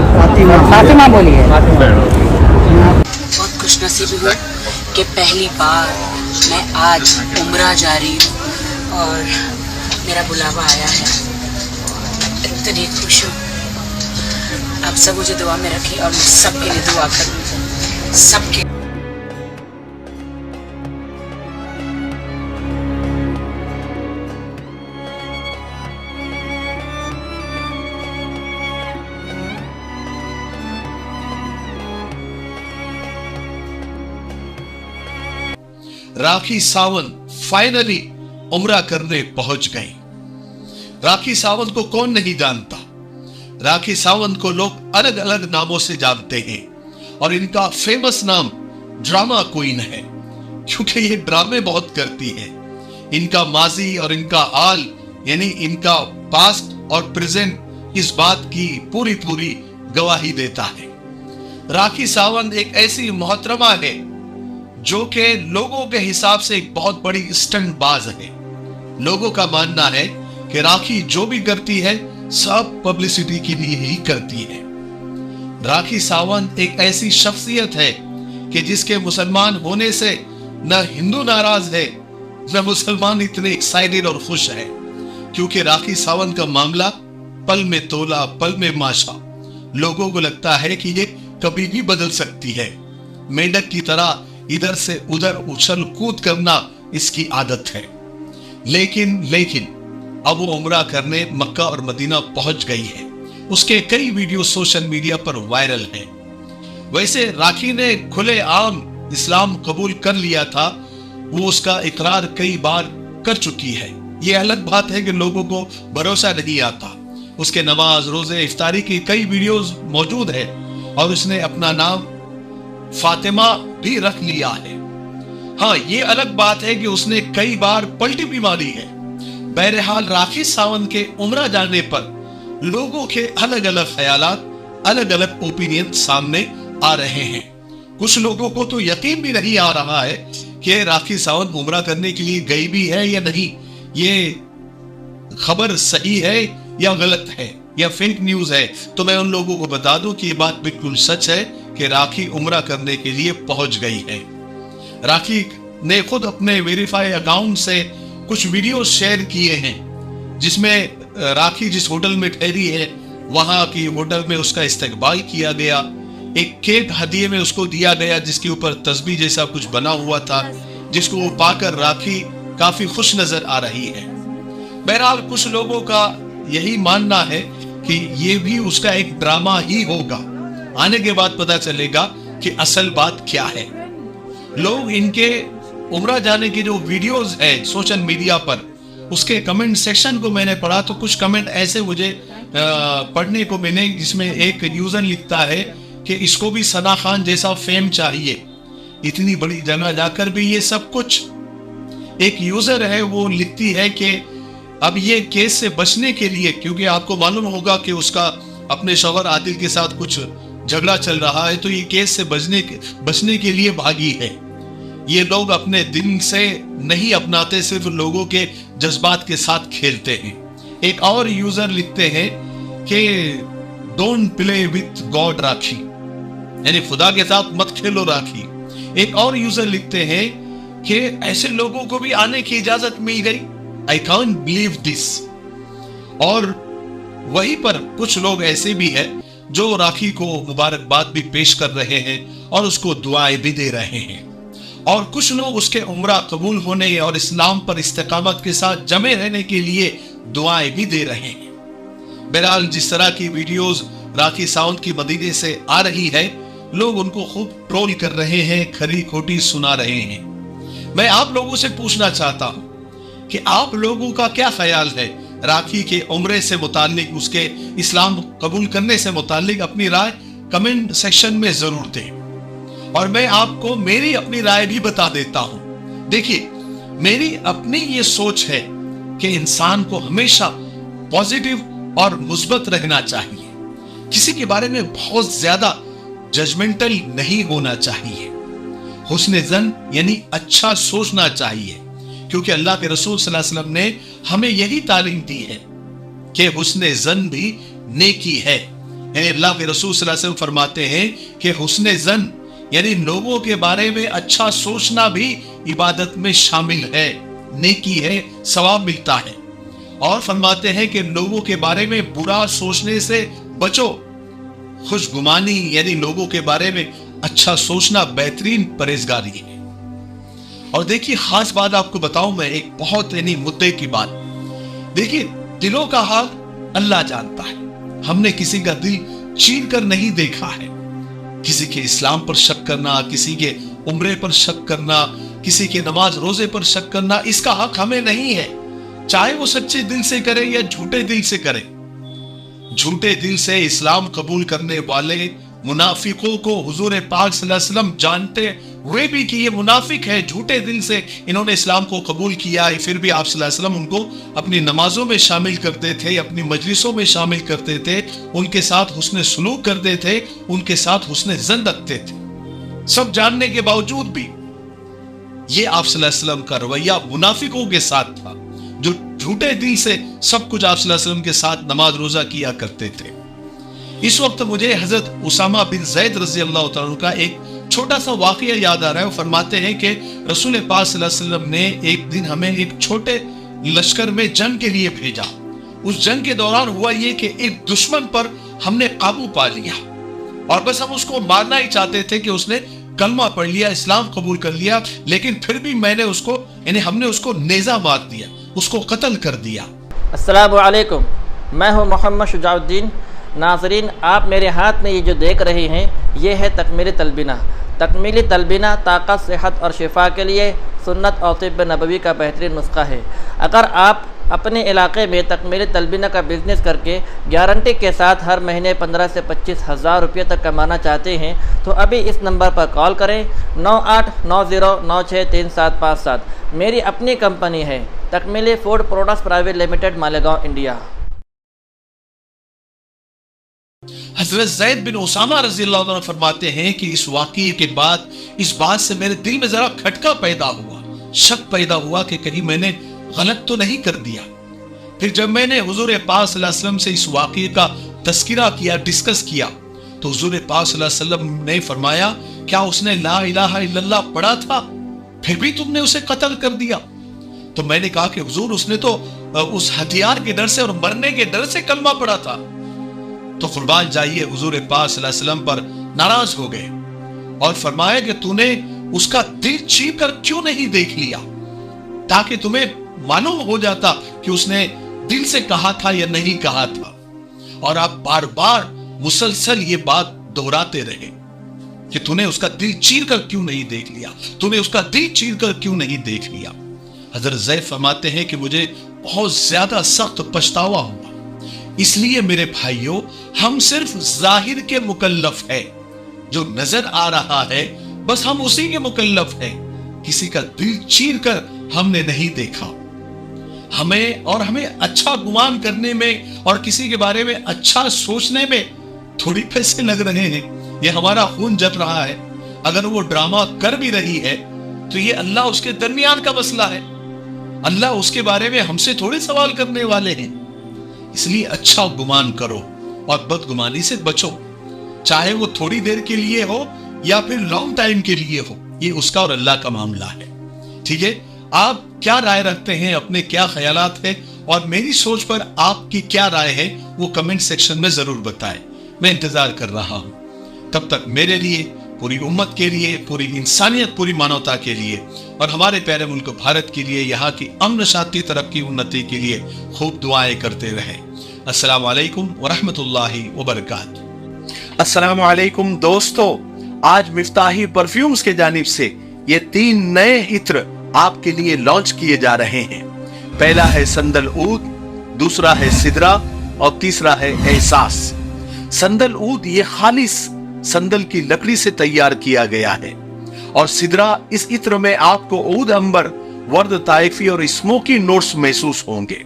फातिमा फातिमा बोलिए। बहुत खुशनसीब हूँ कि पहली बार मैं आज उम्रा जा रही हूँ और मेरा बुलावा आया है। इतनी खुश हूँ। आप सब मुझे दुआ में रखिए और मैं सबके लिए दुआ करूँगी, सबके। राखी सावंत फाइनली उम्रा करने पहुंच गई। राखी सावंत को कौन नहीं जानता। राखी सावंत को लोग अलग अलग नामों से जानते हैं और इनका फेमस नाम ड्रामा क्वीन है, क्योंकि ये ड्रामे बहुत करती है। इनका माजी और इनका आल यानी इनका पास्ट और प्रेजेंट इस बात की पूरी पूरी गवाही देता है। राखी सावंत एक ऐसी मोहतरमा है जो कि लोगों के हिसाब से एक बहुत बड़ी स्टंट बाज है। लोगों का मानना है कि राखी जो भी करती है सब पब्लिसिटी के लिए ही करती है। राखी सावंत एक ऐसी शख्सियत है कि जिसके मुसलमान होने से न हिंदू नाराज है न मुसलमान इतने एक्साइटेड और खुश है, क्योंकि राखी सावंत का मामला पल में तोला पल में माशा। लोगों को लगता है कि ये कभी भी बदल सकती है। मेंढक की तरह इधर से उधर उछल कूद करना इसकी आदत है। लेकिन अब वो उम्रा करने मक्का और मदीना पहुंच गई है। उसके कई वीडियो सोशल मीडिया पर वायरल हैं। वैसे राखी ने खुले आम इस्लाम कबूल कर लिया था, वो उसका इकरार कई बार कर चुकी है। ये अलग बात है कि लोगों को भरोसा नहीं आता। उसके नमाज रोजे इफ्तारी की कई वीडियोस मौजूद है और उसने अपना नाम फातिमा भी रख लिया है। हाँ, ये अलग बात है कि उसने कई बार पलटी भी मारी है। बहरहाल राखी सावंत के उम्रा जाने पर लोगों के अलग अलग ख्यालात, अलग अलग ओपिनियन सामने आ रहे हैं। कुछ लोगों को तो यकीन भी नहीं आ रहा है कि राखी सावंत उम्रा करने के लिए गई भी है या नहीं। ये खबर सही है या गलत है या फेक न्यूज है। तो मैं उन लोगों को बता दूं कि ये बात बिल्कुल सच है कि राखी उम्रा करने के लिए पहुंच गई है। राखी ने खुद अपने वेरीफाई अकाउंट से कुछ वीडियो शेयर किए हैं, जिसमें राखी जिस होटल में ठहरी है वहां की होटल में उसका इस्तकबाल किया गया। एक केक हदिये में उसको दिया गया जिसके ऊपर तस्बीह जैसा कुछ बना हुआ था, जिसको वो पाकर राखी काफी खुश नजर आ रही है। बहरहाल कुछ लोगों का यही मानना है कि ये भी उसका एक ड्रामा ही होगा। आने के बाद पता चलेगा कि असल बात क्या है। लोग इनके उम्रा जाने की जो वीडियोस है सोशल मीडिया पर, उसके कमेंट सेक्शन को मैंने पढ़ा तो कुछ कमेंट ऐसे मुझे पढ़ने को मिले, जिसमें एक यूजर लिखता है कि इसको भी सना खान जैसा फेम चाहिए, इतनी बड़ी जगह जाकर भी ये सब कुछ। एक यूजर है वो लिखती है कि अब ये केस से बचने के लिए, क्योंकि आपको मालूम होगा कि उसका अपने शौहर आदिल के साथ कुछ झगड़ा चल रहा है, तो ये केस से बचने के लिए भागी है। ये लोग अपने दिन से नहीं अपनाते, सिर्फ लोगों के जज्बात के साथ खेलते हैं। एक और यूजर लिखते हैं कि डोंट प्ले विथ गॉड राखी, यानी खुदा के साथ मत खेलो राखी। एक और यूजर लिखते हैं कि ऐसे लोगों को भी आने की इजाजत मिल गई, आई कांट बिलीव दिस। और वहीं पर कुछ लोग ऐसे भी हैं जो राखी को मुबारकबाद भी पेश कर रहे हैं और उसको दुआएं भी दे रहे हैं, और कुछ लोग उसके उम्रा कबूल होने और इस्लाम पर इस्तिकामत के साथ जमे रहने के लिए दुआएं भी दे रहे हैं। बहरहाल जिस तरह की वीडियोस राखी सावंत की मदीने से आ रही है, लोग उनको खूब ट्रोल कर रहे हैं, खरी खोटी सुना रहे हैं। मैं आप लोगों से पूछना चाहता हूं कि आप लोगों का क्या ख्याल है राखी के उम्रे से मुताल्लिक, उसके इस्लाम कबूल करने से मुताल्लिक। अपनी राय कमेंट सेक्शन में जरूर दें और मैं आपको मेरी अपनी राय भी बता देता हूं। देखिए, मेरी अपनी ये सोच है कि इंसान को हमेशा पॉजिटिव और मुस्बत रहना चाहिए। किसी के बारे में बहुत ज्यादा जजमेंटल नहीं होना चाहिए। हुस्न ज़न यानी अच्छा सोचना चाहिए, क्योंकि अल्लाह के रसूल सल्लल्लाहु अलैहि वसल्लम ने हमें यही तालीम दी है कि हुस्न ज़न भी नेकी है। यानी अल्लाह के रसूल सल्लल्लाहु अलैहि वसल्लम फरमाते हैं कि हुस्न ज़न यानी लोगों के बारे में अच्छा सोचना भी इबादत में शामिल है, नेकी है, सवाब मिलता है। और फरमाते हैं कि लोगों के बारे में बुरा सोचने से बचो। खुशगुमानी यानी लोगों के बारे में अच्छा सोचना बेहतरीन परहेजगारी है। और देखिए, खास बात आपको बताऊं मैं, एक बहुत यानी मुद्दे की बात। देखिए, दिलों का हाल अल्लाह जानता है। हमने किसी का दिल चीर कर नहीं देखा है। किसी के इस्लाम पर शक करना, किसी के उम्रे पर शक करना, किसी के नमाज रोजे पर शक करना, इसका हक हमें नहीं है, चाहे वो सच्चे दिल से करे या झूठे दिल से करे। झूठे दिल से इस्लाम कबूल करने वाले मुनाफिकों को हुजूर पाक सल्लल्लाहु अलैहि वसल्लम जानते हुए भी कि ये मुनाफिक है, झूठे दिल से इन्होंने इस्लाम को कबूल किया है, फिर भी आप सल्लल्लाहु अलैहि वसल्लम उनको अपनी नमाजों में शामिल करते थे, अपनी मजलिसों में शामिल करते थे, उनके साथ हुस्न सुलूक करते थे, उनके साथ हुस्न ज़न रखते थे। सब जानने के बावजूद भी ये आप सल्लल्लाहु अलैहि वसल्लम का रवैया मुनाफिकों के साथ था, जो झूठे दिल से सब कुछ आप सल्लल्लाहु अलैहि वसल्लम के साथ नमाज रोजा किया करते थे। इस वक्त मुझे हजरत उसामा बिन ज़ैद रज़ी अल्लाह तआला अन्हु का एक छोटा सा वाक़या याद आ रहा है। वो फरमाते हैं कि रसूल पाक सल्लल्लाहु अलैहि वसल्लम ने एक दिन हमें एक छोटे लश्कर में जंग के लिए भेजा। उस जंग के दौरान हुआ ये कि एक दुश्मन पर हमने काबू पा लिया और बस हम उसको मारना ही चाहते थे कि उसने कलमा पढ़ लिया, इस्लाम कबूल कर लिया, लेकिन फिर भी हमने उसको नेज़ा मार दिया, उसको कत्ल कर दिया। अस्सलामु अलैकुम, मैं हूँ मोहम्मद शुजाउद्दीन। नाज़रीन, आप मेरे हाथ में ये जो देख रहे हैं, ये है तकमीली तलबीना। तकमीली तलबीना ताकत, सेहत और शिफा के लिए सुन्नत और तिब्ब नबवी का बेहतरीन नुस्खा है। अगर आप अपने इलाके में तकमीली तलबीना का बिज़नेस करके गारंटी के साथ हर महीने 15 से 25 हज़ार रुपये तक कमाना चाहते हैं तो अभी इस नंबर पर कॉल करें 9890963757। मेरी अपनी कंपनी है तकमीली food products private limited, Malegaon, India. हज़रत ज़ैद बिन उसामा रज़ी अल्लाह अन्हु फरमाते हैं कि इस वाक़ये के बाद इस बात से मेरे दिल में जरा खटका पैदा हुआ, शक पैदा हुआ कि कहीं मैंने गलत तो नहीं कर दिया। फिर जब मैंने हुजूर पाक सल्लल्लाहु अलैहि वसल्लम से इस वाक़ये का तज़किरा किया, डिस्कस किया, तो हुजूर पाक सल्लल्लाहु अलैहि वसल्लम ने फरमाया, क्या उसने ला इलाहा इल्लल्लाह पढ़ा था, फिर भी तुमने उसे कत्ल कर दिया? तो मैंने कहा कि हुजूर, उसने तो उस हथियार के डर से और मरने के डर से कलमा पढ़ा था। तो कुर्बान जाइए, हुजूर पाक सल्लल्लाहु अलैहि वसल्लम पर नाराज हो गए और फरमाया कि तूने उसका दिल चीर कर क्यों नहीं देख लिया, ताकि तुम्हें मालूम हो जाता कि उसने दिल से कहा था या नहीं कहा था। और आप बार बार मुसलसल ये बात दोहराते रहे कि तूने उसका दिल चीर कर क्यों नहीं देख लिया, तूने उसका दिल चीर कर क्यों नहीं देख लिया। हज़रत ज़ैद फरमाते हैं कि मुझे बहुत ज्यादा सख्त पछतावा हुआ। इसलिए मेरे भाइयों, हम सिर्फ जाहिर के मुकल्लफ है, जो नजर आ रहा है बस हम उसी के मुकल्लफ है। किसी का दिल चीर कर हमने नहीं देखा। हमें अच्छा गुमान करने में और किसी के बारे में अच्छा सोचने में थोड़ी पैसे लग रहे हैं, ये हमारा खून जल रहा है। अगर वो ड्रामा कर भी रही है तो ये अल्लाह उसके दरमियान का मसला है, अल्लाह उसके बारे में हमसे थोड़े सवाल करने वाले हैं। इसलिए अच्छा गुमान करो और बदगुमानी से बचो, चाहे वो थोड़ी देर के लिए हो या फिर लॉन्ग टाइम के लिए हो, ये उसका और अल्लाह का मामला है। ठीक है, आप क्या राय रखते हैं, अपने क्या ख्यालात है और मेरी सोच पर आपकी क्या राय है, वो कमेंट सेक्शन में जरूर बताएं। मैं इंतजार कर रहा हूं। तब तक मेरे लिए, पूरी उम्मत के लिए, पूरी इंसानियत, पूरी मानवता के लिए और हमारे प्यारे मुल्क भारत के लिए, यहाँ की अमन शांति, तरक्की, उन्नति के लिए खूब दुआएं करते रहें। अस्सलाम वालेकुम वरहमतुल्लाहि वबरकातुहू। अस्सलाम वालेकुम दोस्तों, आज मिफ्ताही परफ्यूम्स के जानिब से ये 3 नए इत्र आपके लिए लॉन्च किए जा रहे हैं। पहला है संदल ऊद, दूसरा है सिदरा और तीसरा है एहसास। संदल ऊद ये खालिस संदल की लकड़ी से तैयार किया गया है और सिदरा, इस इत्र में आपको ऊद अंबर, वर्द ताइफी और स्मोकी नोट्स महसूस होंगे।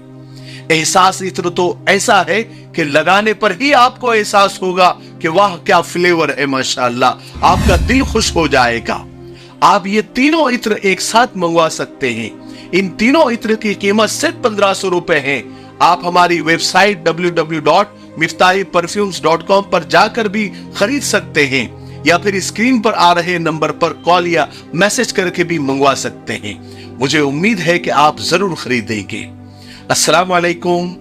एहसास इत्र तो ऐसा है कि लगाने पर ही आपको एहसास होगा कि वाह क्या फ्लेवर है, माशाअल्लाह, आपका दिल खुश हो जाएगा। आप ये तीनों इत्र एक साथ मंगवा सकते हैं। इन तीनों इत्र की कीमत सिर्फ 1500 रुपए है। आप हमारी वेबसाइट www.miftahperfumes.com पर जाकर भी खरीद सकते हैं या फिर स्क्रीन पर आ रहे नंबर पर कॉल या मैसेज करके भी मंगवा सकते हैं। मुझे उम्मीद है कि आप जरूर खरीदेंगे। अस्सलाम वालेकुम